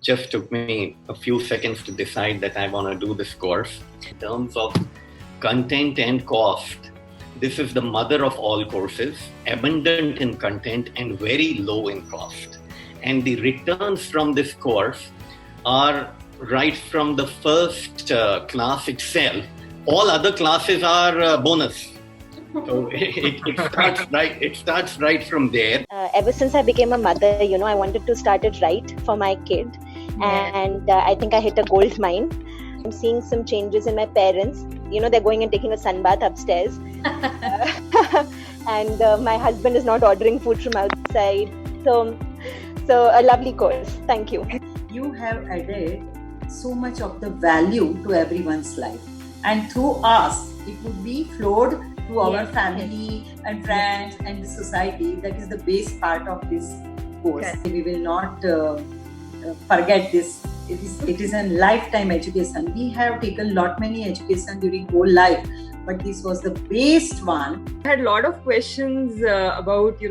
just took me a few seconds to decide that I want to do this course. In terms of content and cost, this is the mother of all courses, abundant in content and very low in cost. And the returns from this course are right from the first class itself. All other classes are bonus. So it starts right from there. Ever since I became a mother, I wanted to start it right for my kid. And I think I hit a gold mine. I'm seeing some changes in my parents. They're going and taking a sunbath upstairs. And my husband is not ordering food from outside. So a lovely course. Thank you. You have added so much of the value to everyone's life. And through us, it would be flowed to our family and friends and the society. That is the base part of this course. Yes. We will not forget this. It is a lifetime education. We have taken many education during whole life, but this was the best one. I had a lot of questions about,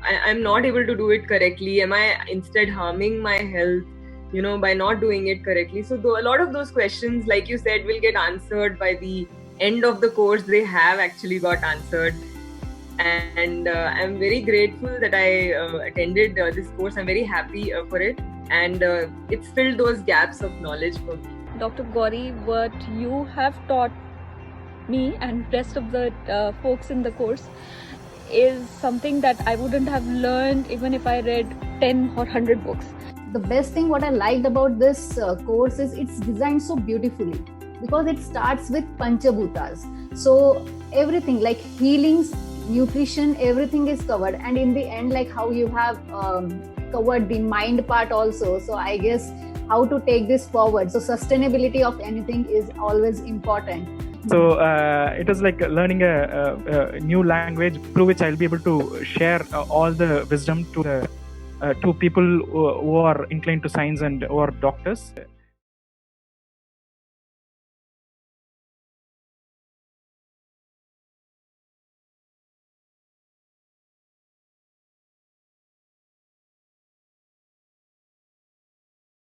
I'm not able to do it correctly. Am I instead harming my health, by not doing it correctly? So a lot of those questions, like you said, will get answered by the end of the course. They have actually got answered. And I'm very grateful that I attended this course. I'm very happy for it. And it's filled those gaps of knowledge for me. Dr. Gauri, what you have taught me and rest of the folks in the course is something that I wouldn't have learned even if I read 10 or 100 books. The best thing what I liked about this course is it's designed so beautifully because it starts with Panchabhutas. So everything like healings, nutrition, everything is covered. And in the end, like how you have covered the mind part also. So I guess how to take this forward. So sustainability of anything is always important. So it was like learning a new language through which I'll be able to share all the wisdom to people who are inclined to science and who are doctors.